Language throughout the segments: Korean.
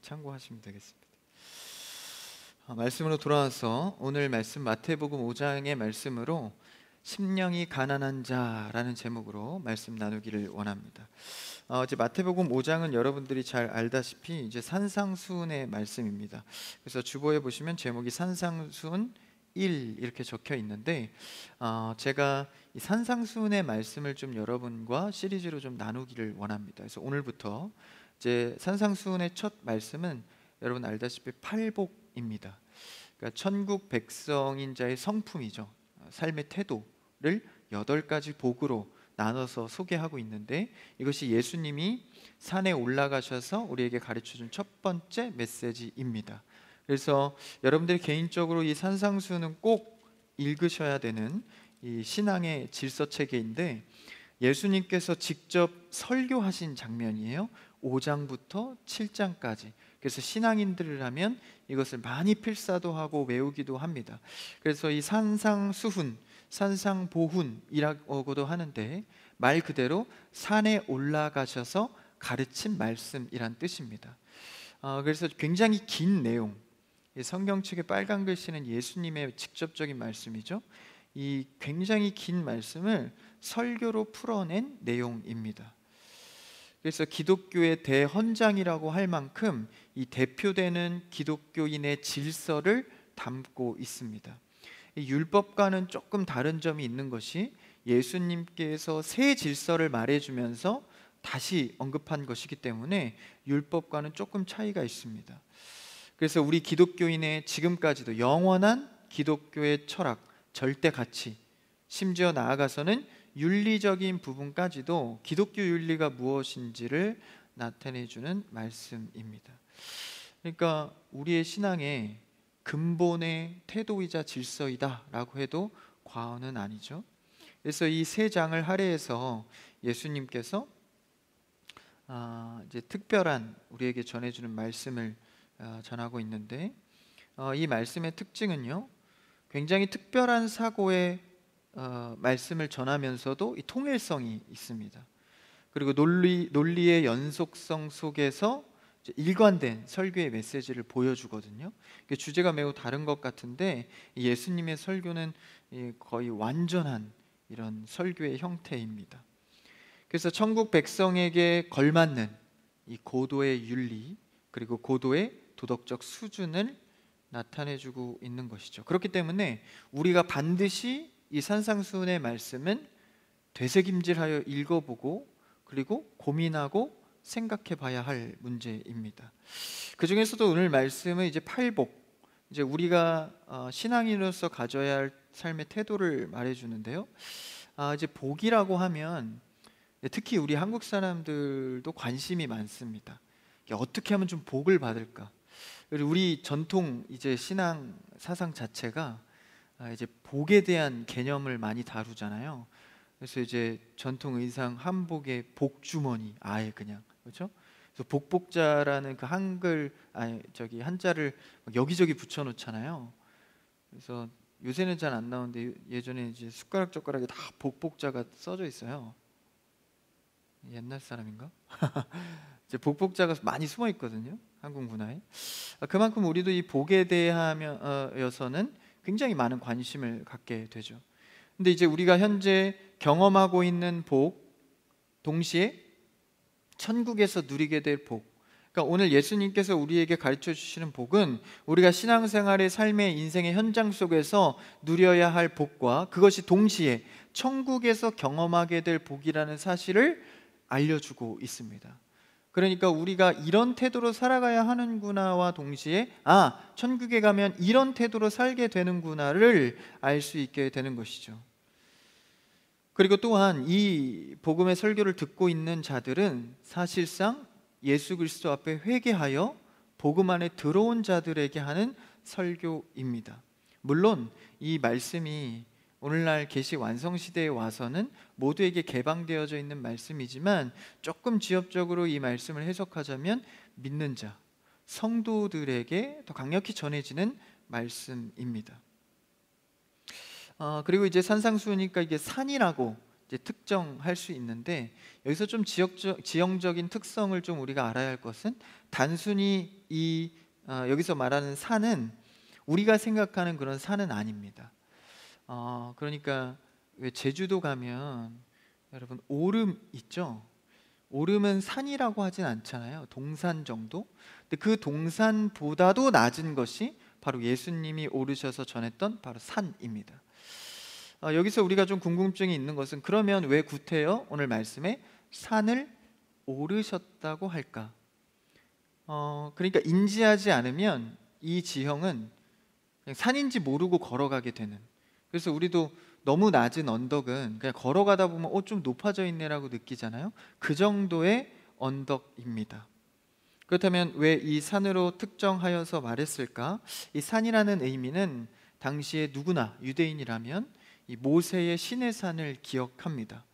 참고하시면 되겠습니다. 말씀으로 돌아와서 오늘 말씀 마태복음 5장의 말씀으로 심령이 가난한 자라는 제목으로 말씀 나누기를 원합니다. 이제 마태복음 5장은 여러분들이 잘 알다시피 이제 산상수훈의 말씀입니다. 그래서 주보에 보시면 제목이 산상수훈 1 이렇게 적혀 있는데 제가 이 산상수훈의 말씀을 좀 여러분과 시리즈로 좀 나누기를 원합니다. 그래서 오늘부터 이제 산상수훈의 첫 말씀은 여러분 알다시피 팔복입니다. 그러니까 천국 백성인 자의 성품이죠. 삶의 태도를 8가지 복으로 나눠서 소개하고 있는데, 이것이 예수님이 산에 올라가셔서 우리에게 가르쳐준 첫 번째 메시지입니다. 그래서 여러분들이 개인적으로 이 산상수훈은 꼭 읽으셔야 되는 이 신앙의 질서체계인데, 예수님께서 직접 설교하신 장면이에요. 5장부터 7장까지. 그래서 신앙인들을 하면 이것을 많이 필사도 외우기도 합니다. 그래서 이 산상수훈, 산상보훈이라고도 하는데 말 그대로 산에 올라가셔서 가르친 말씀이란 뜻입니다. 그래서 굉장히 긴 내용, 성경책의 빨간 글씨는 예수님의 직접적인 말씀이죠. 이 굉장히 긴 말씀을 설교로 풀어낸 내용입니다. 그래서 기독교의 대헌장이라고 할 만큼 이 대표되는 기독교인의 질서를 담고 있습니다. 이 율법과는 조금 다른 점이 있는 것이 예수님께서 새 질서를 말해주면서 다시 언급한 것이기 때문에 율법과는 조금 차이가 있습니다. 그래서 우리 기독교인의 지금까지도 영원한 기독교의 철학, 절대 가치, 심지어 나아가서는 윤리적인 부분까지도 기독교 윤리가 무엇인지를 나타내주는 말씀입니다. 그러니까 우리의 신앙의 근본의 태도이자 질서이다 라고 해도 과언은 아니죠. 그래서 이 세 장을 할애해서 예수님께서 이제 특별한 우리에게 전해주는 말씀을 전하고 있는데, 이 말씀의 특징은요, 굉장히 특별한 사고의 말씀을 전하면서도 이 통일성이 있습니다. 그리고 논리의 연속성 속에서 일관된 설교의 메시지를 보여주거든요. 주제가 매우 다른 것 같은데 예수님의 설교는 거의 완전한 이런 설교의 형태입니다. 그래서 천국 백성에게 걸맞는 이 고도의 윤리, 그리고 고도의 도덕적 수준을 나타내주고 있는 것이죠. 그렇기 때문에 우리가 반드시 이 산상수훈의 말씀은 되새김질하여 읽어보고 그리고 고민하고 생각해 봐야 할 문제입니다. 그 중에서도 오늘 말씀은 이제 팔복, 이제 우리가 신앙인으로서 가져야 할 삶의 태도를 말해주는데요. 이제 복이라고 하면 특히 우리 한국 사람들도 관심이 많습니다. 어떻게 하면 좀 복을 받을까? 그리고 우리 전통 이제 신앙 사상 자체가 이제 복에 대한 개념을 많이 다루잖아요. 그래서 이제 전통 의상 한복의 복주머니 아예 그냥, 그렇죠? 그래서 복복자라는 그 한자를 여기저기 붙여놓잖아요. 그래서 요새는 잘 안 나오는데 예전에 이제 숟가락 젓가락에 다 복복자가 써져 있어요. 옛날 사람인가? 이제 복복자가 많이 숨어 있거든요, 한국 문화에. 그만큼 우리도 이 복에 대하여서는 굉장히 많은 관심을 갖게 되죠. 근데 이제 우리가 현재 경험하고 있는 복, 동시에 천국에서 누리게 될 복, 그러니까 오늘 예수님께서 우리에게 가르쳐 주시는 복은 우리가 신앙생활의 삶의 인생의 현장 속에서 누려야 할 복과 그것이 동시에 천국에서 경험하게 될 복이라는 사실을 알려주고 있습니다. 그러니까 우리가 이런 태도로 살아가야 하는구나와 동시에 천국에 가면 이런 태도로 살게 되는구나를 알 수 있게 되는 것이죠. 그리고 또한 이 복음의 설교를 듣고 있는 자들은 사실상 예수 그리스도 앞에 회개하여 복음 안에 들어온 자들에게 하는 설교입니다. 물론 이 말씀이 오늘날 계시 완성시대에 와서는 모두에게 개방되어져 있는 말씀이지만 조금 지엽적으로 이 말씀을 해석하자면 믿는 자, 성도들에게 더 강력히 전해지는 말씀입니다. 그리고 이제 산상수훈이니까 이게 산이라고 이제 특정할 수 있는데, 여기서 좀 지형적인 특성을 좀 우리가 알아야 할 것은, 단순히 여기서 말하는 산은 우리가 생각하는 그런 산은 아닙니다. 그러니까 왜 제주도 가면 여러분 오름 있죠? 오름은 산이라고 하진 않잖아요. 동산 정도? 근데 그 동산보다도 낮은 것이 바로 예수님이 오르셔서 전했던 바로 산입니다. 여기서 우리가 좀 궁금증이 있는 것은, 그러면 왜 구태여 오늘 말씀에 산을 오르셨다고 할까? 그러니까 인지하지 않으면 이 지형은 그냥 산인지 모르고 걸어가게 되는, 그래서 우리도 너무 낮은 언덕은 그냥 걸어가다 보면 좀 높아져 있네라고 느끼잖아요. 그 정도의 언덕입니다. 그렇다면 왜 이 산으로 특정하여서 말했을까? 이 산이라는 의미는 당시에 누구나 유대인이라면 이 모세의 시내산을 기억합니다.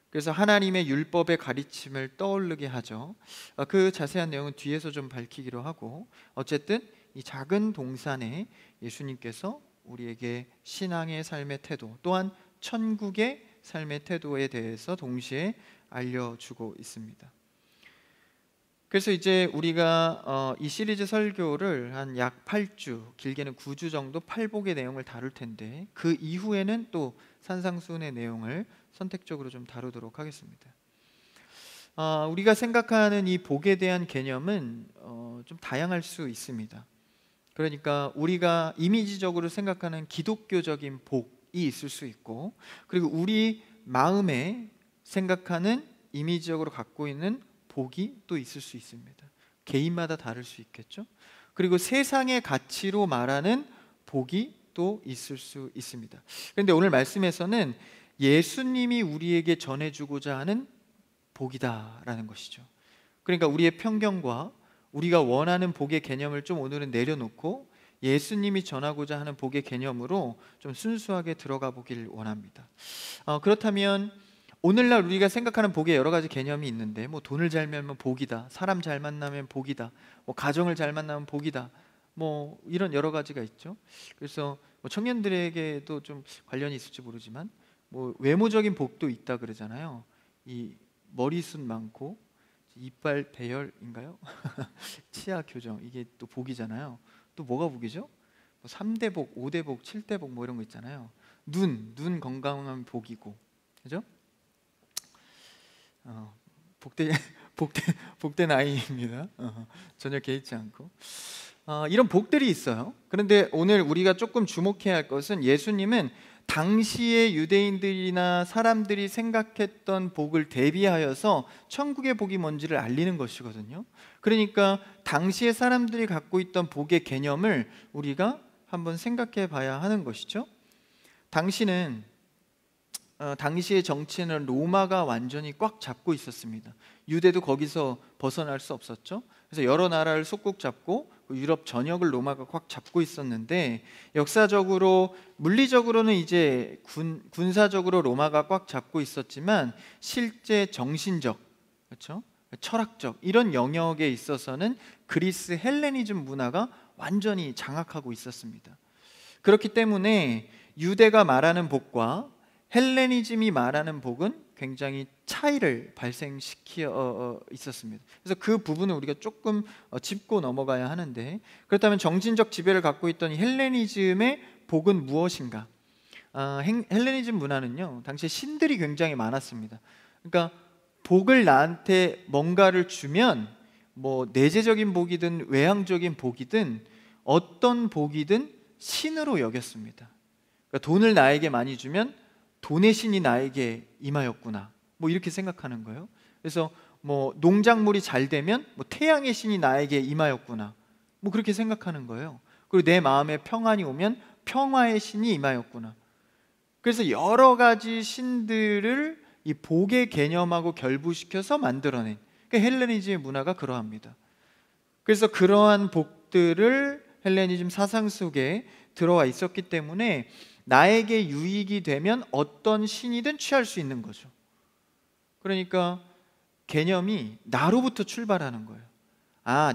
그래서 하나님의 율법의 가르침을 떠오르게 하죠. 그 자세한 내용은 뒤에서 좀 밝히기로 하고, 어쨌든 이 작은 동산에 예수님께서 우리에게 신앙의 삶의 태도, 또한 천국의 삶의 태도에 대해서 동시에 알려주고 있습니다. 그래서 이제 우리가 이 시리즈 설교를 한 약 8주, 길게는 9주 정도 팔복의 내용을 다룰 텐데, 그 이후에는 또 산상수훈의 내용을 선택적으로 좀 다루도록 하겠습니다. 우리가 생각하는 이 복에 대한 개념은 좀 다양할 수 있습니다. 그러니까 우리가 이미지적으로 생각하는 기독교적인 복이 있을 수 있고, 그리고 우리 마음에 생각하는 이미지적으로 갖고 있는 복이 또 있을 수 있습니다. 개인마다 다를 수 있겠죠. 그리고 세상의 가치로 말하는 복이 또 있을 수 있습니다. 그런데 오늘 말씀에서는 예수님이 우리에게 전해주고자 하는 복이다라는 것이죠. 그러니까 우리의 편견과 우리가 원하는 복의 개념을 좀 오늘은 내려놓고 예수님이 전하고자 하는 복의 개념으로 좀 순수하게 들어가 보길 원합니다. 그렇다면 오늘날 우리가 생각하는 복의 여러 가지 개념이 있는데, 뭐 돈을 잘 벌면 복이다, 사람 잘 만나면 복이다, 뭐 가정을 잘 만나면 복이다, 뭐 이런 여러 가지가 있죠. 그래서 뭐 청년들에게도 좀 관련이 있을지 모르지만, 뭐 외모적인 복도 있다 그러잖아요. 이 머리숱 많고 이빨 배열인가요? 치아 교정, 이게 또 복이잖아요. 또 뭐가 복이죠? 뭐 3대 복, 5대 복, 7대 복 뭐 이런 거 있잖아요. 눈 건강하면 복이고, 그죠? 복된 아이입니다. 전혀 개의치 않고 이런 복들이 있어요. 그런데 오늘 우리가 조금 주목해야 할 것은, 예수님은 당시의 유대인들이나 사람들이 생각했던 복을 대비하여서 천국의 복이 뭔지를 알리는 것이거든요. 그러니까 당시의 사람들이 갖고 있던 복의 개념을 우리가 한번 생각해 봐야 하는 것이죠. 당시의 정치는 로마가 완전히 꽉 잡고 있었습니다. 유대도 거기서 벗어날 수 없었죠. 그래서 여러 나라를 속국 잡고 유럽 전역을 로마가 꽉 잡고 있었는데, 역사적으로 물리적으로는 이제 군사적으로 로마가 꽉 잡고 있었지만, 실제 정신적, 그렇죠? 철학적 이런 영역에 있어서는 그리스 헬레니즘 문화가 완전히 장악하고 있었습니다. 그렇기 때문에 유대가 말하는 복과 헬레니즘이 말하는 복은 굉장히 차이를 발생시켜 있었습니다. 그래서 그 부분을 우리가 조금 짚고 넘어가야 하는데, 그렇다면 정신적 지배를 갖고 있던 이 헬레니즘의 복은 무엇인가? 헬레니즘 문화는요, 당시에 신들이 굉장히 많았습니다. 그러니까 복을 나한테 뭔가를 주면, 뭐 내재적인 복이든 외향적인 복이든 어떤 복이든 신으로 여겼습니다. 그러니까 돈을 나에게 많이 주면 돈의 신이 나에게 임하였구나, 뭐 이렇게 생각하는 거예요. 그래서 뭐 농작물이 잘 되면 뭐 태양의 신이 나에게 임하였구나, 뭐 그렇게 생각하는 거예요. 그리고 내 마음에 평안이 오면 평화의 신이 임하였구나. 그래서 여러 가지 신들을 이 복의 개념하고 결부시켜서 만들어낸 헬레니즘의 문화가 그러합니다. 그래서 그러한 복들을 헬레니즘 사상 속에 들어와 있었기 때문에 나에게 유익이 되면 어떤 신이든 취할 수 있는 거죠. 그러니까 개념이 나로부터 출발하는 거예요.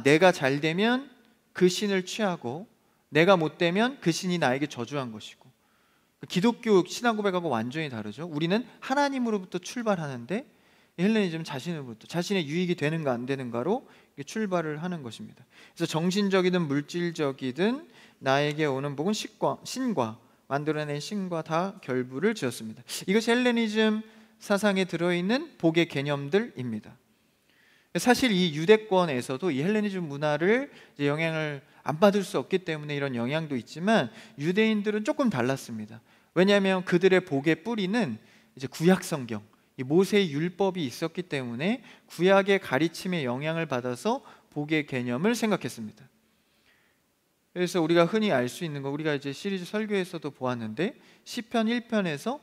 내가 잘 되면 그 신을 취하고, 내가 못 되면 그 신이 나에게 저주한 것이고, 기독교 신앙 고백하고 완전히 다르죠. 우리는 하나님으로부터 출발하는데 헬레니즘은 자신으로부터, 자신의 유익이 되는가 안 되는가로 출발을 하는 것입니다. 그래서 정신적이든 물질적이든 나에게 오는 복은 신과 만들어낸 신과 다 결부를 지었습니다. 이것이 헬레니즘 사상에 들어있는 복의 개념들입니다. 사실 이 유대권에서도 이 헬레니즘 문화를 영향을 안 받을 수 없기 때문에 이런 영향도 있지만 유대인들은 조금 달랐습니다. 왜냐하면 그들의 복의 뿌리는 이제 구약 성경, 이 모세의 율법이 있었기 때문에 구약의 가르침의 영향을 받아서 복의 개념을 생각했습니다. 그래서 우리가 흔히 알 수 있는 거, 우리가 이제 시리즈 설교에서도 보았는데 시편 1편에서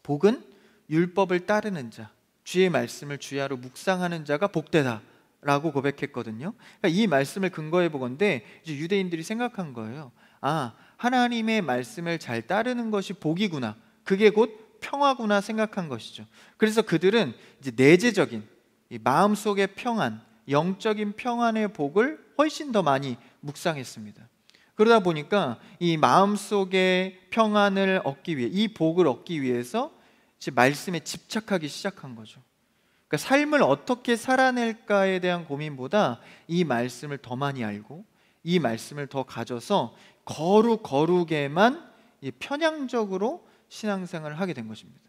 복은 율법을 따르는 자, 주의 말씀을 주야로 묵상하는 자가 복되다라고 고백했거든요. 그러니까 이 말씀을 근거해 보건대 이제 유대인들이 생각한 거예요. 아, 하나님의 말씀을 잘 따르는 것이 복이구나, 그게 곧 평화구나 생각한 것이죠. 그래서 그들은 이제 내재적인 이 마음속의 평안, 영적인 평안의 복을 훨씬 더 많이 묵상했습니다. 그러다 보니까 이 마음속의 평안을 얻기 위해, 이 복을 얻기 위해서 말씀에 집착하기 시작한 거죠. 그러니까 삶을 어떻게 살아낼까에 대한 고민보다 이 말씀을 더 많이 알고 이 말씀을 더 가져서 거룩에만 편향적으로 신앙생활을 하게 된 것입니다.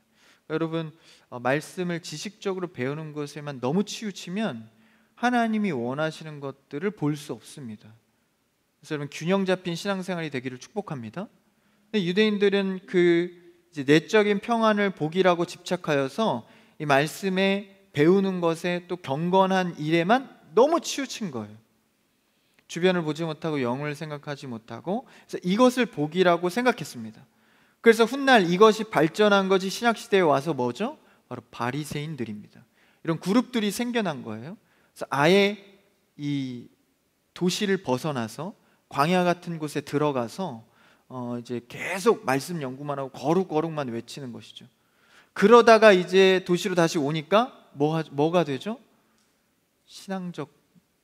여러분, 말씀을 지식적으로 배우는 것에만 너무 치우치면 하나님이 원하시는 것들을 볼 수 없습니다. 그래서 여러분, 균형 잡힌 신앙생활이 되기를 축복합니다. 근데 유대인들은 그 이제 내적인 평안을 복이라고 집착하여서 이 말씀에 배우는 것에 또 경건한 일에만 너무 치우친 거예요. 주변을 보지 못하고 영을 생각하지 못하고, 그래서 이것을 복이라고 생각했습니다. 그래서 훗날 이것이 발전한 것이 신약시대에 와서 뭐죠? 바로 바리새인들입니다. 이런 그룹들이 생겨난 거예요. 그래서 아예 이 도시를 벗어나서 광야 같은 곳에 들어가서 이제 계속 말씀 연구만 하고 거룩만 외치는 것이죠. 그러다가 이제 도시로 다시 오니까 뭐가 되죠? 신앙적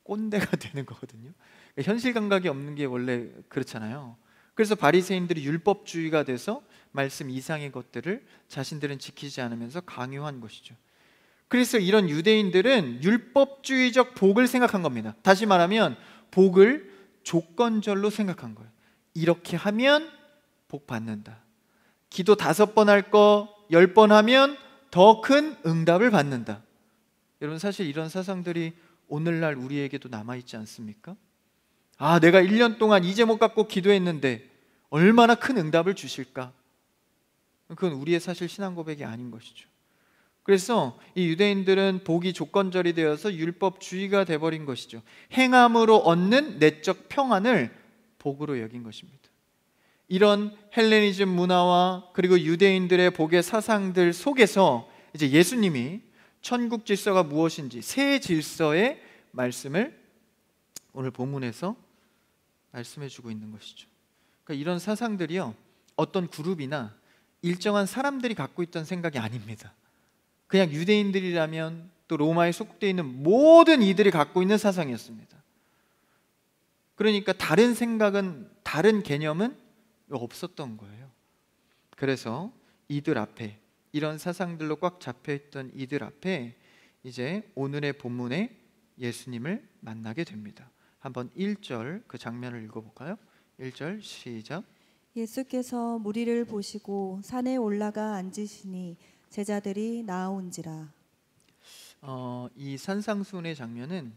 꼰대가 되는 거거든요. 현실 감각이 없는 게 원래 그렇잖아요. 그래서 바리새인들이 율법주의가 돼서 말씀 이상의 것들을 자신들은 지키지 않으면서 강요한 것이죠. 그래서 이런 유대인들은 율법주의적 복을 생각한 겁니다. 다시 말하면 복을 조건절로 생각한 거예요. 이렇게 하면 복 받는다. 기도 5번 할 거 10번 하면 더 큰 응답을 받는다. 여러분, 사실 이런 사상들이 오늘날 우리에게도 남아있지 않습니까? 아, 내가 1년 동안 이 제목 갖고 기도했는데 얼마나 큰 응답을 주실까? 그건 우리의 사실 신앙 고백이 아닌 것이죠. 그래서 이 유대인들은 복이 조건절이 되어서 율법주의가 돼버린 것이죠. 행함으로 얻는 내적 평안을 복으로 여긴 것입니다. 이런 헬레니즘 문화와 그리고 유대인들의 복의 사상들 속에서 이제 예수님이 천국 질서가 무엇인지 새 질서의 말씀을 오늘 본문에서 말씀해 주고 있는 것이죠. 그러니까 이런 사상들이요, 어떤 그룹이나 일정한 사람들이 갖고 있던 생각이 아닙니다. 그냥 유대인들이라면 또 로마에 속되어 있는 모든 이들이 갖고 있는 사상이었습니다. 그러니까 다른 생각은, 다른 개념은 없었던 거예요. 그래서 이들 앞에, 이런 사상들로 꽉 잡혀있던 이들 앞에 이제 오늘의 본문에 예수님을 만나게 됩니다. 한번 1절 그 장면을 읽어볼까요? 1절 시작. 예수께서 무리를 보시고 산에 올라가 앉으시니 제자들이 나아온지라. 이 산상수훈의 장면은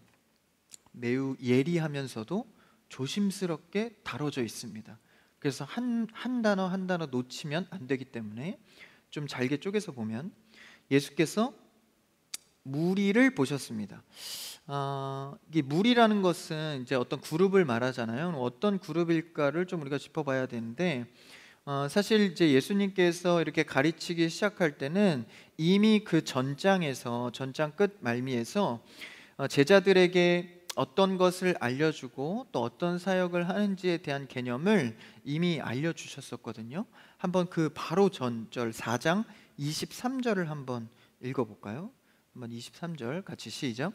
매우 예리하면서도 조심스럽게 다뤄져 있습니다. 그래서 한 단어 한 단어 놓치면 안 되기 때문에 좀 잘게 쪼개서 보면, 예수께서 무리를 보셨습니다. 이게 무리라는 것은 이제 어떤 그룹을 말하잖아요. 어떤 그룹일까를 좀 우리가 짚어봐야 되는데, 사실 이제 예수님께서 이렇게 가르치기 시작할 때는 이미 그 전장에서, 전장 끝 말미에서 제자들에게 어떤 것을 알려주고 또 어떤 사역을 하는지에 대한 개념을 이미 알려주셨었거든요. 한번 그 바로 전절 4장 23절을 한번 읽어볼까요? 한번 23절 같이 시작.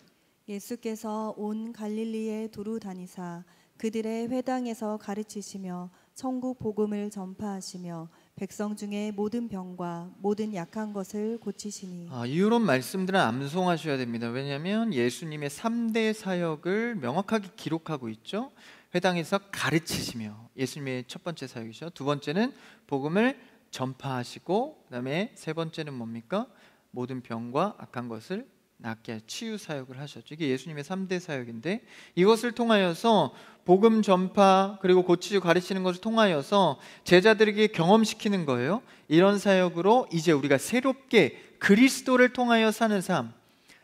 예수께서 온 갈릴리에 두루 다니사 그들의 회당에서 가르치시며 천국 복음을 전파하시며 백성 중에 모든 병과 모든 약한 것을 고치시니. 이런 말씀들은 암송하셔야 됩니다. 왜냐하면 예수님의 3대 사역을 명확하게 기록하고 있죠. 회당에서 가르치시며, 예수님의 첫 번째 사역이죠. 두 번째는 복음을 전파하시고, 그다음에 세 번째는 뭡니까? 모든 병과 악한 것을 낫게 치유 사역을 하셨죠. 이게 예수님의 3대 사역인데, 이것을 통하여서 복음 전파 그리고 고치고 가르치는 것을 통하여서 제자들에게 경험시키는 거예요. 이런 사역으로 이제 우리가 새롭게 그리스도를 통하여 사는 삶,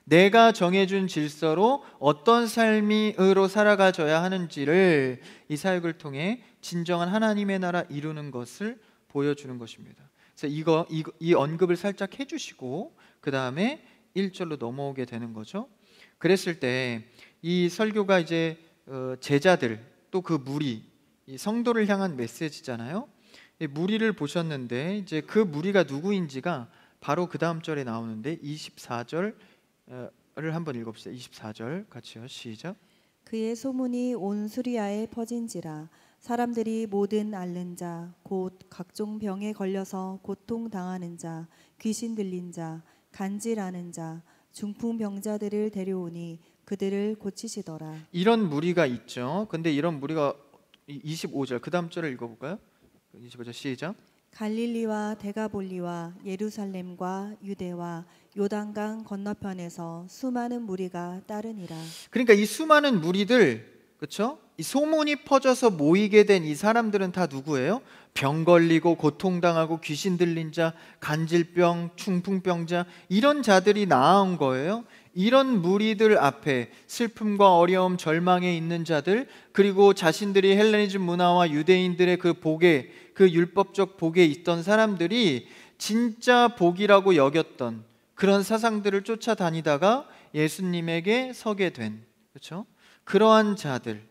내가 정해준 질서로 어떤 삶으로 살아가줘야 하는지를 이 사역을 통해 진정한 하나님의 나라 이루는 것을 보여주는 것입니다. 그래서 이 언급을 살짝 해주시고 그 다음에 1절로 넘어오게 되는 거죠. 그랬을 때 이 설교가 이제 제자들 또 그 무리, 이 성도를 향한 메시지잖아요. 이 무리를 보셨는데 이제 그 무리가 누구인지가 바로 그 다음 절에 나오는데 24절을 한번 읽어봅시다. 24절 같이요. 시작. 그의 소문이 온 수리아에 퍼진지라. 사람들이 모든 앓는 자, 곧 각종 병에 걸려서 고통당하는 자, 귀신 들린 자, 간질하는 자, 중풍병자들을 데려오니 그들을 고치시더라. 이런 무리가 있죠. 근데 이런 무리가 25절 그 다음 절을 읽어볼까요? 25절 시작. 갈릴리와 데가볼리와 예루살렘과 유대와 요단강 건너편에서 수많은 무리가 따르니라. 그러니까 이 수많은 무리들, 그렇죠? 이 소문이 퍼져서 모이게 된 이 사람들은 다 누구예요? 병 걸리고 고통당하고 귀신 들린 자, 간질병, 중풍병자, 이런 자들이 나아온 거예요. 이런 무리들 앞에 슬픔과 어려움, 절망에 있는 자들, 그리고 자신들이 헬레니즘 문화와 유대인들의 그 복에, 그 율법적 복에 있던 사람들이 진짜 복이라고 여겼던 그런 사상들을 쫓아다니다가 예수님에게 서게 된, 그렇죠? 그러한 자들,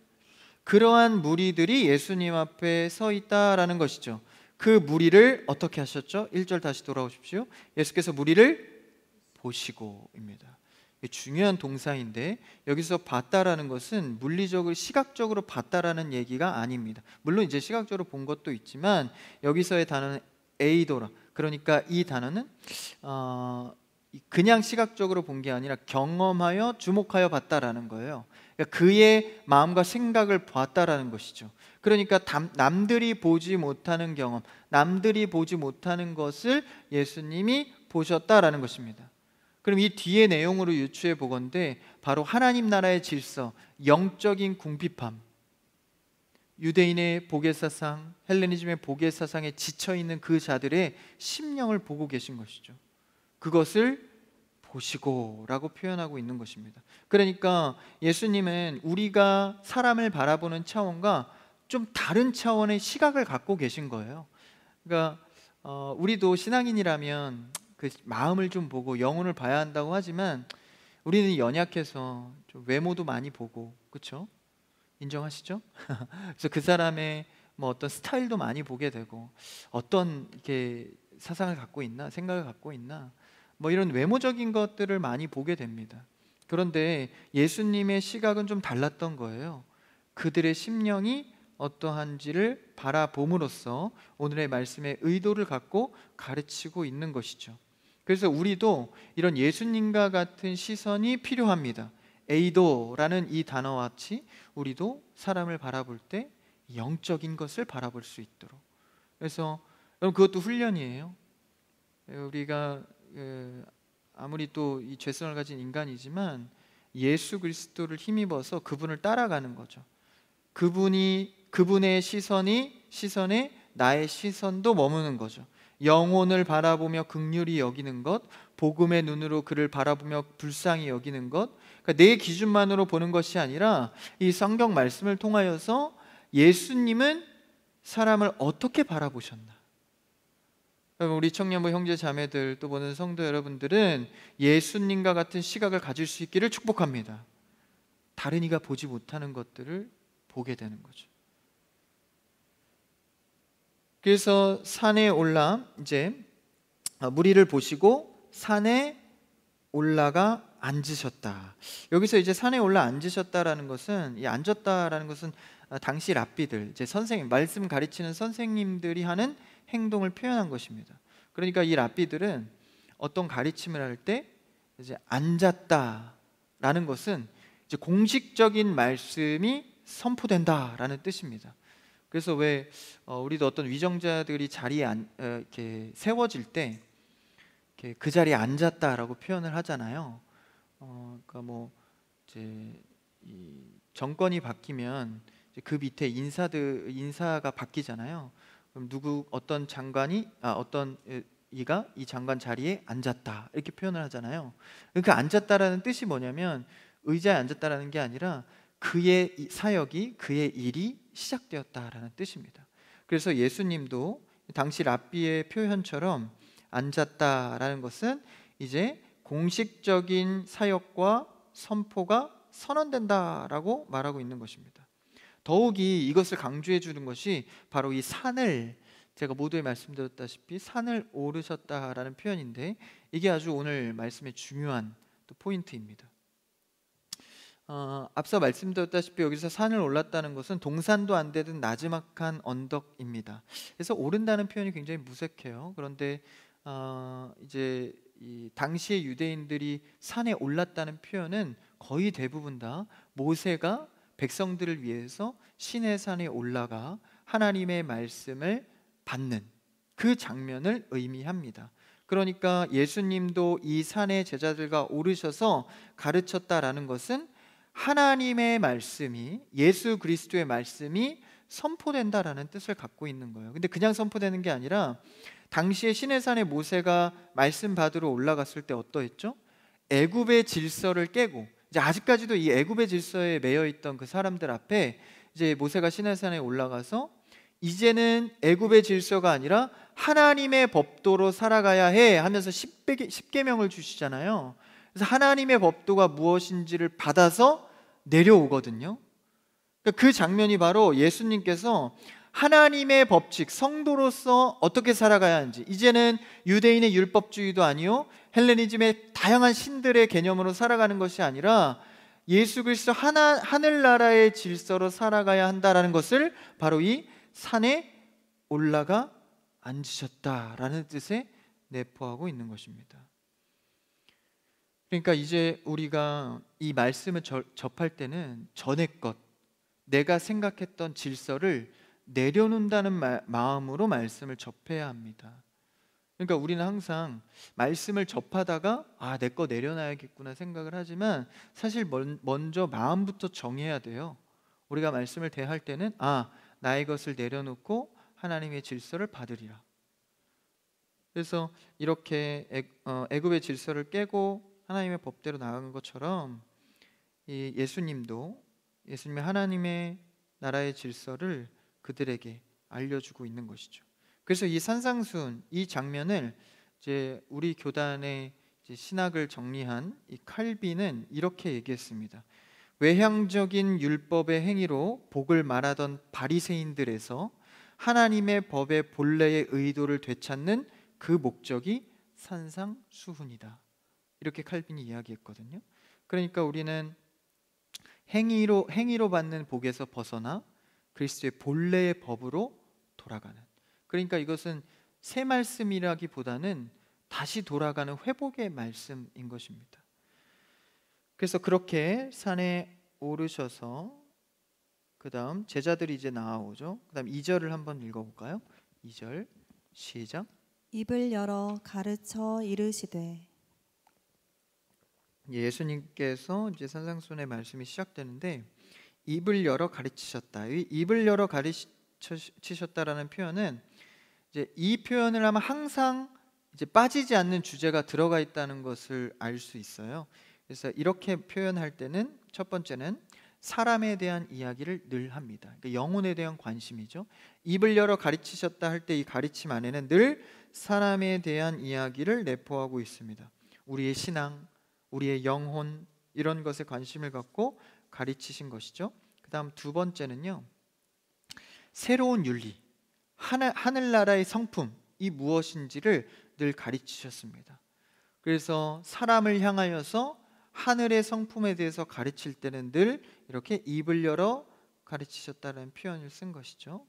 그러한 무리들이 예수님 앞에 서 있다라는 것이죠. 그 무리를 어떻게 하셨죠? 1절 다시 돌아오십시오. 예수께서 무리를 보시고입니다. 중요한 동사인데 여기서 봤다라는 것은 물리적으로 시각적으로 봤다라는 얘기가 아닙니다. 물론 이제 시각적으로 본 것도 있지만 여기서의 단어는 에이도라. 그러니까 이 단어는 그냥 시각적으로 본 게 아니라 경험하여 주목하여 봤다라는 거예요. 그러니까 그의 마음과 생각을 봤다라는 것이죠. 그러니까 남들이 보지 못하는 경험, 남들이 보지 못하는 것을 예수님이 보셨다라는 것입니다. 그럼 이 뒤의 내용으로 유추해 보건대 바로 하나님 나라의 질서, 영적인 궁핍함, 유대인의 복의 사상, 헬레니즘의 복의 사상에 지쳐 있는 그 자들의 심령을 보고 계신 것이죠. 그것을 보시고라고 표현하고 있는 것입니다. 그러니까 예수님은 우리가 사람을 바라보는 차원과 좀 다른 차원의 시각을 갖고 계신 거예요. 그러니까 우리도 신앙인이라면 그 마음을 좀 보고 영혼을 봐야 한다고 하지만 우리는 연약해서 좀 외모도 많이 보고, 그렇죠? 인정하시죠? 그래서 그 사람의 뭐 어떤 스타일도 많이 보게 되고 어떤 이렇게 사상을 갖고 있나, 생각을 갖고 있나, 뭐 이런 외모적인 것들을 많이 보게 됩니다. 그런데 예수님의 시각은 좀 달랐던 거예요. 그들의 심령이 어떠한지를 바라봄으로써 오늘의 말씀의 의도를 갖고 가르치고 있는 것이죠. 그래서 우리도 이런 예수님과 같은 시선이 필요합니다. 에이도라는 이 단어와 같이 우리도 사람을 바라볼 때 영적인 것을 바라볼 수 있도록. 그래서 여러분 그것도 훈련이에요. 우리가 아무리 또 이 죄성을 가진 인간이지만 예수 그리스도를 힘입어서 그분을 따라가는 거죠. 그분의 시선에 나의 시선도 머무는 거죠. 영혼을 바라보며 긍휼히 여기는 것, 복음의 눈으로 그를 바라보며 불쌍히 여기는 것, 그러니까 내 기준만으로 보는 것이 아니라 이 성경 말씀을 통하여서 예수님은 사람을 어떻게 바라보셨나. 우리 청년부 형제 자매들 또 보는 성도 여러분들은 예수님과 같은 시각을 가질 수 있기를 축복합니다. 다른 이가 보지 못하는 것들을 보게 되는 거죠. 그래서 산에 올라 이제 무리를 보시고 산에 올라가 앉으셨다. 여기서 이제 산에 올라 앉으셨다라는 것은, 이 앉았다라는 것은 당시 랍비들, 이제 선생님, 말씀 가르치는 선생님들이 하는 행동을 표현한 것입니다. 그러니까 이 랍비들은 어떤 가르침을 할 때 이제 앉았다라는 것은 이제 공식적인 말씀이 선포된다라는 뜻입니다. 그래서 왜 우리도 어떤 위정자들이 자리에 이렇게 세워질 때 이렇게 그 자리에 앉았다라고 표현을 하잖아요. 그러니까 뭐 이제 이 정권이 바뀌면 이제 그 밑에 인사가 바뀌잖아요. 그럼 어떤 장관이 어떤 이가 이 장관 자리에 앉았다 이렇게 표현을 하잖아요. 그 앉았다라는 뜻이 뭐냐면 의자에 앉았다라는 게 아니라 그의 사역이, 그의 일이 시작되었다라는 뜻입니다. 그래서 예수님도 당시 랍비의 표현처럼 앉았다라는 것은 이제 공식적인 사역과 선포가 선언된다라고 말하고 있는 것입니다. 더욱이 이것을 강조해 주는 것이 바로 이 산을, 제가 모두에 말씀드렸다시피 산을 오르셨다라는 표현인데, 이게 아주 오늘 말씀의 중요한 또 포인트입니다. 앞서 말씀드렸다시피 여기서 산을 올랐다는 것은 동산도 안 되던 나지막한 언덕입니다. 그래서 오른다는 표현이 굉장히 무색해요. 그런데 이제 이 당시의 유대인들이 산에 올랐다는 표현은 거의 대부분 다 모세가 백성들을 위해서 시내산에 올라가 하나님의 말씀을 받는 그 장면을 의미합니다. 그러니까 예수님도 이 산에 제자들과 오르셔서 가르쳤다라는 것은 하나님의 말씀이, 예수 그리스도의 말씀이 선포된다라는 뜻을 갖고 있는 거예요. 근데 그냥 선포되는 게 아니라 당시에 시내산에 모세가 말씀 받으러 올라갔을 때 어떠했죠? 애굽의 질서를 깨고, 이제 아직까지도 이 애굽의 질서에 매여 있던 그 사람들 앞에 이제 모세가 시내산에 올라가서 이제는 애굽의 질서가 아니라 하나님의 법도로 살아가야 해 하면서 10계명을 주시잖아요. 그래서 하나님의 법도가 무엇인지를 받아서 내려오거든요. 그 장면이 바로 예수님께서 하나님의 법칙, 성도로서 어떻게 살아가야 하는지, 이제는 유대인의 율법주의도 아니요 헬레니즘의 다양한 신들의 개념으로 살아가는 것이 아니라 예수 그리스도 하늘나라의 질서로 살아가야 한다라는 것을 바로 이 산에 올라가 앉으셨다라는 뜻에 내포하고 있는 것입니다. 그러니까 이제 우리가 이 말씀을 접할 때는 전의 것, 내가 생각했던 질서를 내려놓는다는 마음으로 말씀을 접해야 합니다. 그러니까 우리는 항상 말씀을 접하다가 내 거 내려놔야겠구나 생각을 하지만 사실 먼저 마음부터 정해야 돼요. 우리가 말씀을 대할 때는 나의 것을 내려놓고 하나님의 질서를 받으리라. 그래서 이렇게 애굽의 질서를 깨고 하나님의 법대로 나아간 것처럼 이 예수님의 하나님의 나라의 질서를 그들에게 알려주고 있는 것이죠. 그래서 이 산상수훈, 이 장면을 이제 우리 교단의 이제 신학을 정리한 이 칼빈은 이렇게 얘기했습니다. 외향적인 율법의 행위로 복을 말하던 바리새인들에서 하나님의 법의 본래의 의도를 되찾는 그 목적이 산상수훈이다. 이렇게 칼빈이 이야기했거든요. 그러니까 우리는 행위로 받는 복에서 벗어나 그리스도의 본래의 법으로 돌아가는, 그러니까 이것은 새 말씀이라기보다는 다시 돌아가는 회복의 말씀인 것입니다. 그래서 그렇게 산에 오르셔서 그 다음 제자들이 이제 나아오죠. 그 다음 2절을 한번 읽어볼까요? 2절 시작. 입을 열어 가르쳐 이르시되. 예수님께서 이제 산상수훈의 말씀이 시작되는데 입을 열어 가르치셨다. 이 입을 열어 가르치셨다라는 표현은 이제 이 표현을 하면 항상 이제 빠지지 않는 주제가 들어가 있다는 것을 알 수 있어요. 그래서 이렇게 표현할 때는 첫 번째는 사람에 대한 이야기를 늘 합니다. 그러니까 영혼에 대한 관심이죠. 입을 열어 가르치셨다 할 때 이 가르침 안에는 늘 사람에 대한 이야기를 내포하고 있습니다. 우리의 신앙, 우리의 영혼, 이런 것에 관심을 갖고 가르치신 것이죠. 그 다음 두 번째는요, 새로운 윤리, 하늘나라의 성품이 무엇인지를 늘 가르치셨습니다. 그래서 사람을 향하여서 하늘의 성품에 대해서 가르칠 때는 늘 이렇게 입을 열어 가르치셨다는 표현을 쓴 것이죠.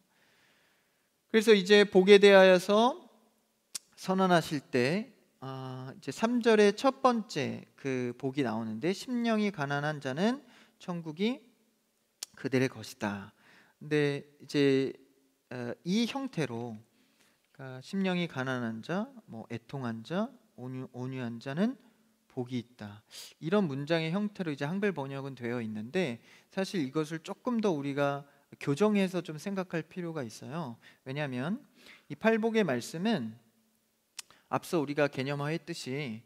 그래서 이제 복에 대하여서 선언하실 때 이제 3절의 첫 번째 그 복이 나오는데, 심령이 가난한 자는 천국이 그들의 것이다. 근데 이제 이 형태로, 그러니까 심령이 가난한 자, 뭐 애통한 자, 온유한 자는 복이 있다, 이런 문장의 형태로 이제 한글 번역은 되어 있는데, 사실 이것을 조금 더 우리가 교정해서 좀 생각할 필요가 있어요. 왜냐하면 이 팔복의 말씀은 앞서 우리가 개념화했듯이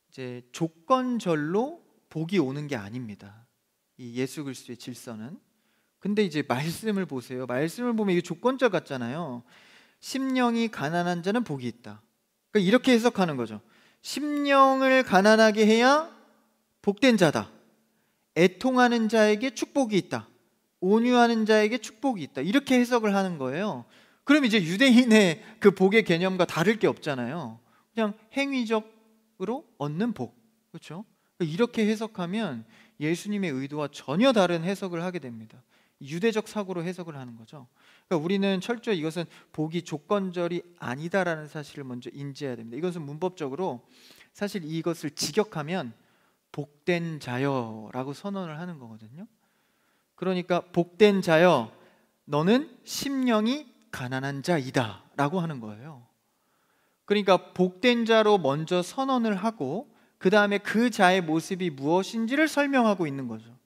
이제 조건절로 복이 오는 게 아닙니다, 이 예수 그리스도의 질서는. 근데 이제 말씀을 보세요. 말씀을 보면 이게 조건절 같잖아요. 심령이 가난한 자는 복이 있다. 그러니까 이렇게 해석하는 거죠. 심령을 가난하게 해야 복된 자다. 애통하는 자에게 축복이 있다. 온유하는 자에게 축복이 있다. 이렇게 해석을 하는 거예요. 그럼 이제 유대인의 그 복의 개념과 다를 게 없잖아요. 그냥 행위적으로 얻는 복, 그렇죠? 이렇게 해석하면 예수님의 의도와 전혀 다른 해석을 하게 됩니다. 유대적 사고로 해석을 하는 거죠. 그러니까 우리는 철저히 이것은 복이 조건절이 아니다라는 사실을 먼저 인지해야 됩니다. 이것은 문법적으로 사실 이것을 직역하면 복된 자여라고 선언을 하는 거거든요. 그러니까 복된 자여, 너는 심령이 가난한 자이다 라고 하는 거예요. 그러니까 복된 자로 먼저 선언을 하고 그 다음에 그 자의 모습이 무엇인지를 설명하고 있는 거죠.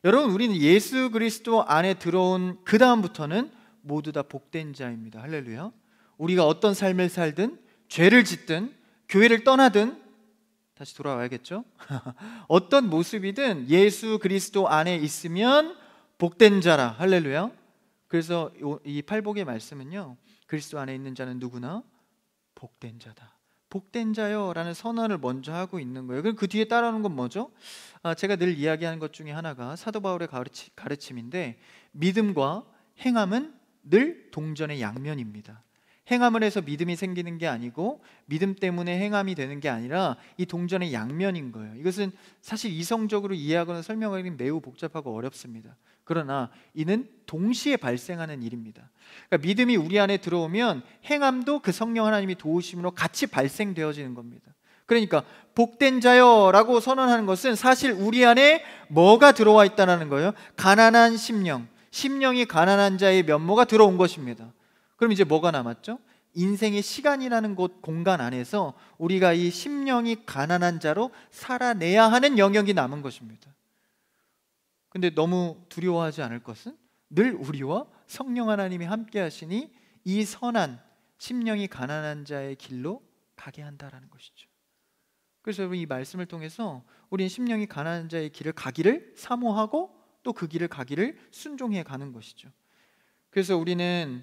여러분, 우리는 예수 그리스도 안에 들어온 그 다음부터는 모두 다 복된 자입니다. 할렐루야. 우리가 어떤 삶을 살든, 죄를 짓든, 교회를 떠나든 다시 돌아와야겠죠. 어떤 모습이든 예수 그리스도 안에 있으면 복된 자라. 할렐루야. 그래서 이 팔복의 말씀은요, 그리스도 안에 있는 자는 누구나 복된 자다, 복된 자요라는 선언을 먼저 하고 있는 거예요. 그럼 그 뒤에 따라오는 건 뭐죠? 제가 늘 이야기하는 것 중에 하나가 사도 바울의 가르침인데, 믿음과 행함은 늘 동전의 양면입니다. 행함을 해서 믿음이 생기는 게 아니고 믿음 때문에 행함이 되는 게 아니라 이 동전의 양면인 거예요. 이것은 사실 이성적으로 이해하거나 설명하기는 매우 복잡하고 어렵습니다. 그러나 이는 동시에 발생하는 일입니다. 그러니까 믿음이 우리 안에 들어오면 행함도 그 성령 하나님이 도우심으로 같이 발생되어지는 겁니다. 그러니까 복된 자여라고 선언하는 것은 사실 우리 안에 뭐가 들어와 있다는 거예요? 가난한 심령, 심령이 가난한 자의 면모가 들어온 것입니다. 그럼 이제 뭐가 남았죠? 인생의 시간이라는 곳 공간 안에서 우리가 이 심령이 가난한 자로 살아내야 하는 영역이 남은 것입니다. 근데 너무 두려워하지 않을 것은 늘 우리와 성령 하나님이 함께 하시니 이 선한 심령이 가난한 자의 길로 가게 한다라는 것이죠. 그래서 여러분, 이 말씀을 통해서 우리는 심령이 가난한 자의 길을 가기를 사모하고 또 그 길을 가기를 순종해 가는 것이죠. 그래서 우리는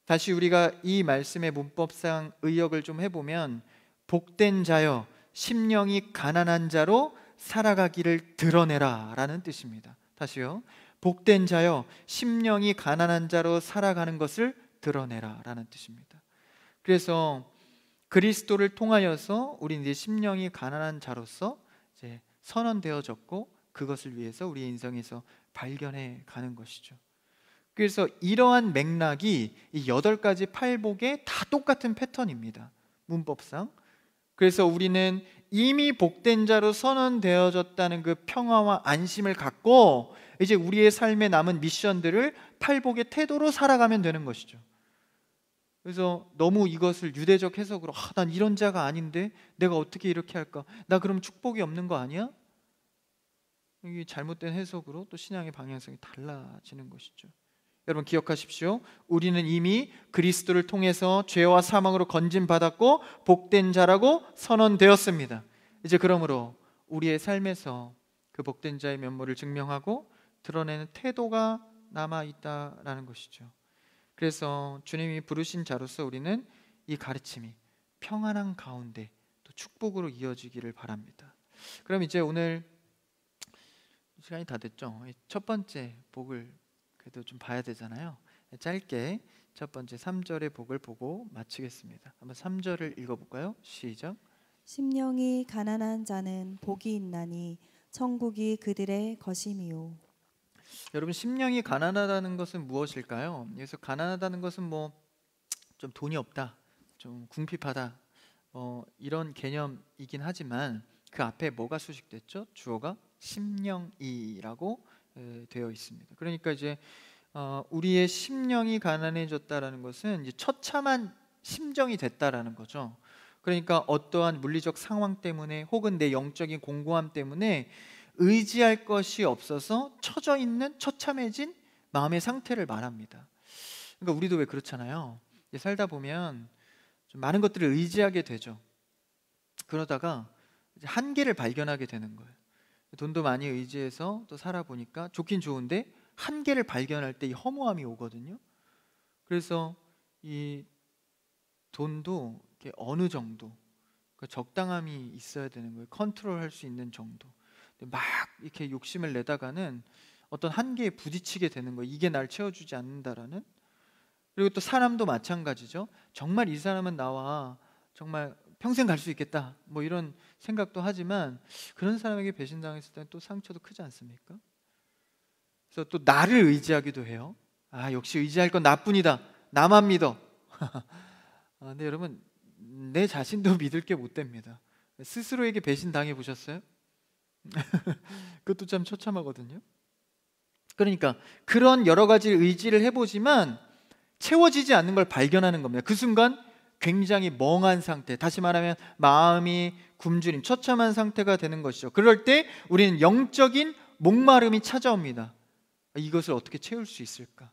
다시 우리가 이 말씀의 문법상 의역을 좀 해보면, 복된 자여 심령이 가난한 자로 살아가기를 드러내라 라는 뜻입니다. 다시요, 복된 자여 심령이 가난한 자로 살아가는 것을 드러내라 라는 뜻입니다. 그래서 그리스도를 통하여서 우리는 이제 심령이 가난한 자로서 이제 선언되어졌고, 그것을 위해서 우리의 인생에서 발견해 가는 것이죠. 그래서 이러한 맥락이 이 8가지 팔복의 다 똑같은 패턴입니다, 문법상. 그래서 우리는 이미 복된 자로 선언되어졌다는 그 평화와 안심을 갖고 이제 우리의 삶에 남은 미션들을 팔복의 태도로 살아가면 되는 것이죠. 그래서 너무 이것을 유대적 해석으로, 난 이런 자가 아닌데 내가 어떻게 이렇게 할까? 나 그럼 축복이 없는 거 아니야? 이게 잘못된 해석으로 또 신앙의 방향성이 달라지는 것이죠. 여러분 기억하십시오. 우리는 이미 그리스도를 통해서 죄와 사망으로 건진받았고 복된 자라고 선언되었습니다. 이제 그러므로 우리의 삶에서 그 복된 자의 면모를 증명하고 드러내는 태도가 남아있다라는 것이죠. 그래서 주님이 부르신 자로서 우리는 이 가르침이 평안한 가운데 또 축복으로 이어지기를 바랍니다. 그럼 이제 오늘 시간이 다 됐죠? 첫 번째 복을 그래도 좀 봐야 되잖아요. 짧게 첫 번째 3절의 복을 보고 마치겠습니다. 한번 3절을 읽어볼까요? 시작. 심령이 가난한 자는 복이 있나니 천국이 그들의 것임이요. 여러분, 심령이 가난하다는 것은 무엇일까요? 그래서 가난하다는 것은 뭐 좀 돈이 없다, 좀 궁핍하다, 이런 개념이긴 하지만 그 앞에 뭐가 수식됐죠? 주어가 심령이라고 되어 있습니다. 그러니까 이제 우리의 심령이 가난해졌다라는 것은 이제 처참한 심정이 됐다라는 거죠. 그러니까 어떠한 물리적 상황 때문에 혹은 내 영적인 공고함 때문에 의지할 것이 없어서 처져 있는 처참해진 마음의 상태를 말합니다. 그러니까 우리도 왜 그렇잖아요. 살다 보면 좀 많은 것들을 의지하게 되죠. 그러다가 이제 한계를 발견하게 되는 거예요. 돈도 많이 의지해서 또 살아보니까 좋긴 좋은데 한계를 발견할 때 이 허무함이 오거든요. 그래서 이 돈도 이렇게 어느 정도, 그러니까 적당함이 있어야 되는 거예요. 컨트롤할 수 있는 정도. 근데 막 이렇게 욕심을 내다가는 어떤 한계에 부딪히게 되는 거예요. 이게 날 채워주지 않는다라는. 그리고 또 사람도 마찬가지죠. 정말 이 사람은 나와 정말 평생 갈 수 있겠다, 뭐 이런 생각도 하지만 그런 사람에게 배신당했을 때는 또 상처도 크지 않습니까? 그래서 또 나를 의지하기도 해요. 역시 의지할 건 나뿐이다, 나만 믿어. 근데 여러분, 내 자신도 믿을 게 못 됩니다. 스스로에게 배신당해 보셨어요? 그것도 참 처참하거든요. 그러니까 그런 여러 가지 의지를 해보지만 채워지지 않는 걸 발견하는 겁니다. 그 순간 굉장히 멍한 상태, 다시 말하면 마음이 굶주린 처참한 상태가 되는 것이죠. 그럴 때 우리는 영적인 목마름이 찾아옵니다. 이것을 어떻게 채울 수 있을까?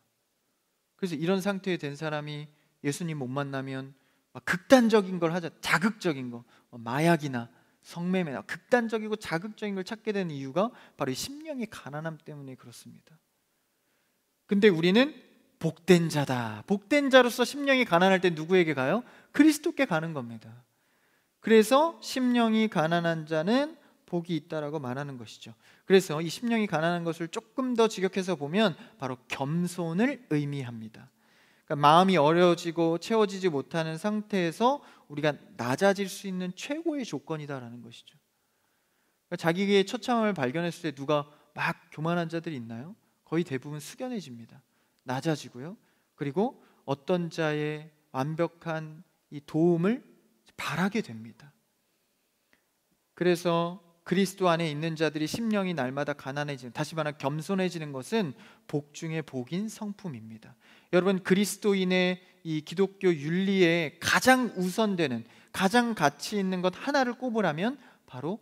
그래서 이런 상태에 된 사람이 예수님 못 만나면 막 극단적인 걸 하자, 자극적인 거, 마약이나 성매매나 극단적이고 자극적인 걸 찾게 되는 이유가 바로 이 심령의 가난함 때문에 그렇습니다. 근데 우리는 복된 자다, 복된 자로서 심령이 가난할 때 누구에게 가요? 그리스도께 가는 겁니다. 그래서 심령이 가난한 자는 복이 있다라고 말하는 것이죠. 그래서 이 심령이 가난한 것을 조금 더 직역해서 보면 바로 겸손을 의미합니다. 그러니까 마음이 어려워지고 채워지지 못하는 상태에서 우리가 낮아질 수 있는 최고의 조건이다라는 것이죠. 그러니까 자기의 처참함을 발견했을 때 누가 막 교만한 자들이 있나요? 거의 대부분 숙연해집니다. 낮아지고요. 그리고 어떤 자의 완벽한 이 도움을 바라게 됩니다. 그래서 그리스도 안에 있는 자들이 심령이 날마다 가난해지는, 다시 말하면 겸손해지는 것은 복 중의 복인 성품입니다. 여러분, 그리스도인의 이 기독교 윤리에 가장 우선되는, 가장 가치 있는 것 하나를 꼽으라면 바로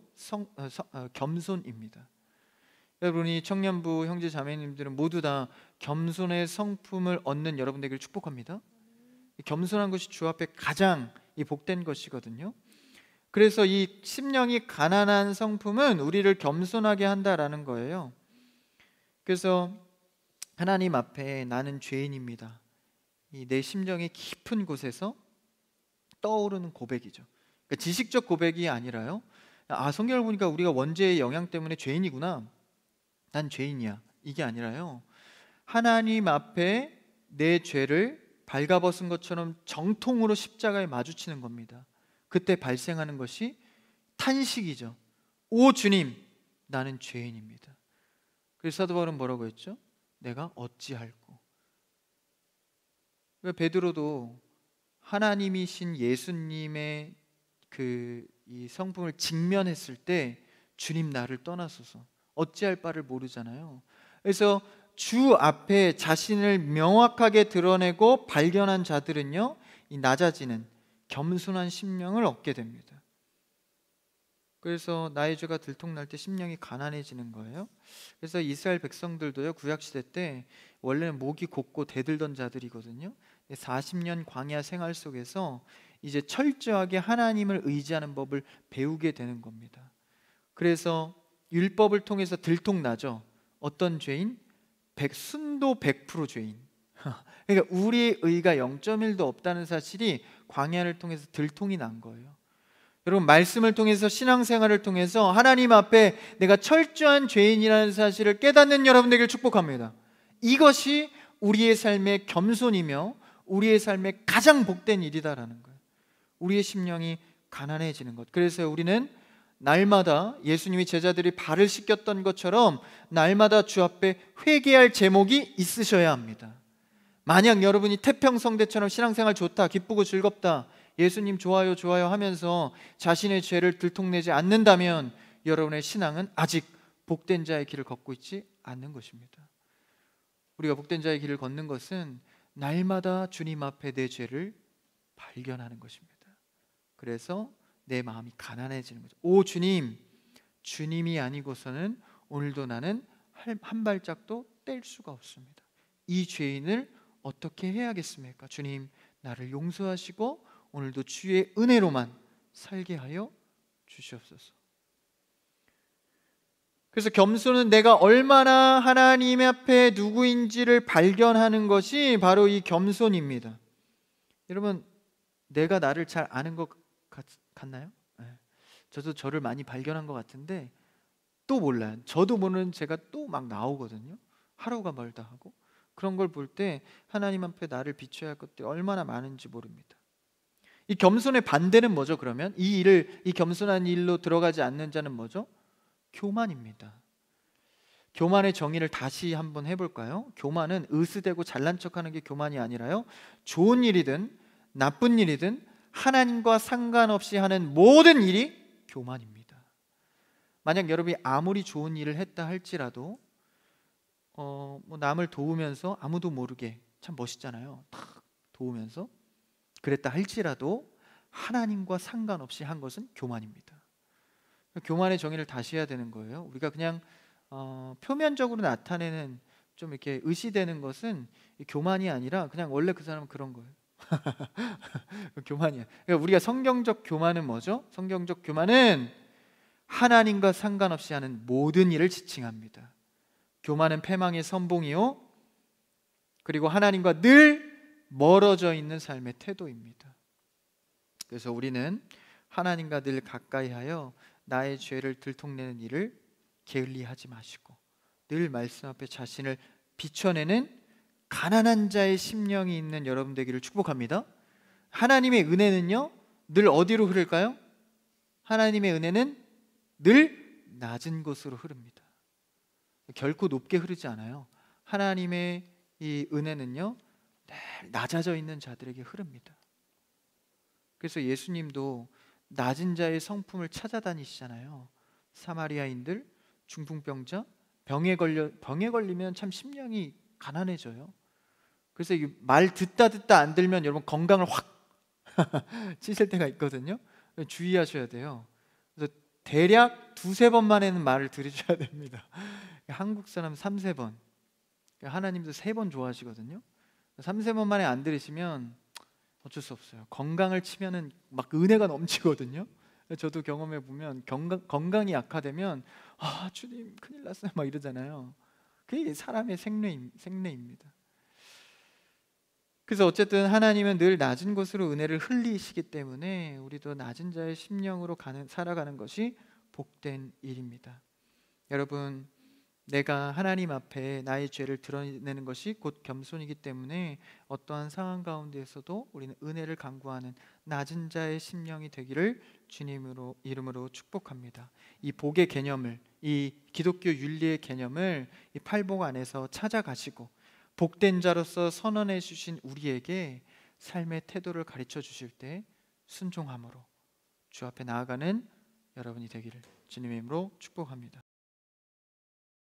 겸손입니다. 여러분이 청년부 형제 자매님들은 모두 다 겸손의 성품을 얻는 여러분 되기를 축복합니다. 겸손한 것이 주 앞에 가장 이 복된 것이거든요. 그래서 이 심령이 가난한 성품은 우리를 겸손하게 한다라는 거예요. 그래서 하나님 앞에 나는 죄인입니다, 이 내 심령의 깊은 곳에서 떠오르는 고백이죠. 그러니까 지식적 고백이 아니라요, 성경을 보니까 우리가 원죄의 영향 때문에 죄인이구나, 난 죄인이야, 이게 아니라요, 하나님 앞에 내 죄를 발가벗은 것처럼 정통으로 십자가에 마주치는 겁니다. 그때 발생하는 것이 탄식이죠. 오 주님, 나는 죄인입니다. 그래서 사도 바울은 뭐라고 했죠? 내가 어찌할꼬. 베드로도 하나님이신 예수님의 이 성품을 직면했을 때 주님 나를 떠나소서, 어찌할 바를 모르잖아요. 그래서 주 앞에 자신을 명확하게 드러내고 발견한 자들은요, 이 낮아지는 겸손한 심령을 얻게 됩니다. 그래서 나의 죄가 들통날 때 심령이 가난해지는 거예요. 그래서 이스라엘 백성들도요, 구약시대 때 원래는 목이 곧고 대들던 자들이거든요. 40년 광야 생활 속에서 이제 철저하게 하나님을 의지하는 법을 배우게 되는 겁니다. 그래서 율법을 통해서 들통나죠. 어떤 죄인? 순도 100% 죄인. 그러니까 우리의 의가 0.1도 없다는 사실이 광야를 통해서 들통이 난 거예요. 여러분, 말씀을 통해서, 신앙생활을 통해서 하나님 앞에 내가 철저한 죄인이라는 사실을 깨닫는 여러분 되기를 축복합니다. 이것이 우리의 삶의 겸손이며 우리의 삶의 가장 복된 일이다라는 거예요. 우리의 심령이 가난해지는 것. 그래서 우리는 날마다 예수님이 제자들이 발을 씻겼던 것처럼 날마다 주 앞에 회개할 제목이 있으셔야 합니다. 만약 여러분이 태평성대처럼 신앙생활 좋다, 기쁘고 즐겁다, 예수님 좋아요 좋아요 하면서 자신의 죄를 들통내지 않는다면 여러분의 신앙은 아직 복된 자의 길을 걷고 있지 않는 것입니다. 우리가 복된 자의 길을 걷는 것은 날마다 주님 앞에 내 죄를 발견하는 것입니다. 그래서 내 마음이 가난해지는 거죠. 오 주님, 주님이 아니고서는 오늘도 나는 한 발짝도 뗄 수가 없습니다. 이 죄인을 어떻게 해야겠습니까? 주님, 나를 용서하시고 오늘도 주의 은혜로만 살게 하여 주시옵소서. 그래서 겸손은 내가 얼마나 하나님 앞에 누구인지를 발견하는 것이 바로 이 겸손입니다. 여러분, 내가 나를 잘 아는 것 같나요? 네. 저도 저를 많이 발견한 것 같은데 또 몰라요. 저도 모르는 제가 또 막 나오거든요. 하루가 멀다 하고. 그런 걸 볼 때 하나님 앞에 나를 비춰야 할 것들이 얼마나 많은지 모릅니다. 이 겸손의 반대는 뭐죠? 그러면 이 겸손한 일로 들어가지 않는 자는 뭐죠? 교만입니다. 교만의 정의를 다시 한번 해볼까요? 교만은 으스대고 잘난 척하는 게 교만이 아니라요, 좋은 일이든 나쁜 일이든 하나님과 상관없이 하는 모든 일이 교만입니다. 만약 여러분이 아무리 좋은 일을 했다 할지라도 남을 도우면서 아무도 모르게, 참 멋있잖아요. 탁 도우면서 그랬다 할지라도 하나님과 상관없이 한 것은 교만입니다. 교만의 정의를 다시 해야 되는 거예요. 우리가 그냥 표면적으로 나타내는 좀 이렇게 의시되는 것은 교만이 아니라 그냥 원래 그 사람은 그런 거예요. 교만이야. 그러니까 우리가 성경적 교만은 뭐죠? 성경적 교만은 하나님과 상관없이 하는 모든 일을 지칭합니다. 교만은 패망의 선봉이요, 그리고 하나님과 늘 멀어져 있는 삶의 태도입니다. 그래서 우리는 하나님과 늘 가까이하여 나의 죄를 들통내는 일을 게을리하지 마시고 늘 말씀 앞에 자신을 비춰내는 가난한 자의 심령이 있는 여러분 되기를 축복합니다. 하나님의 은혜는요, 늘 어디로 흐를까요? 하나님의 은혜는 늘 낮은 곳으로 흐릅니다. 결코 높게 흐르지 않아요. 하나님의 이 은혜는요, 늘 낮아져 있는 자들에게 흐릅니다. 그래서 예수님도 낮은 자의 성품을 찾아다니시잖아요. 사마리아인들, 중풍병자, 병에 걸리면 참 심령이 가난해져요. 그래서 말 듣다 안 들면 여러분 건강을 확 찌실 때가 있거든요. 주의하셔야 돼요. 그래서 대략 2-3번 만에는 말을 들으셔야 됩니다. 한국 사람 3-4번, 하나님도 3번 좋아하시거든요. 3-4번 만에 안 들으시면 어쩔 수 없어요. 건강을 치면은 막 은혜가 넘치거든요. 저도 경험해 보면 건강이 약화되면 주님 큰일 났어요 막 이러잖아요. 그게 사람의 생례입니다. 그래서 어쨌든 하나님은 늘 낮은 곳으로 은혜를 흘리시기 때문에 우리도 낮은 자의 심령으로 살아가는 것이 복된 일입니다. 여러분, 내가 하나님 앞에 나의 죄를 드러내는 것이 곧 겸손이기 때문에 어떠한 상황 가운데에서도 우리는 은혜를 간구하는 낮은 자의 심령이 되기를 주님으로 이름으로 축복합니다. 이 복의 개념을, 이 기독교 윤리의 개념을 이 팔복 안에서 찾아가시고 복된 자로서 선언해 주신 우리에게 삶의 태도를 가르쳐 주실 때 순종함으로 주 앞에 나아가는 여러분이 되기를 주님의 이름으로 축복합니다.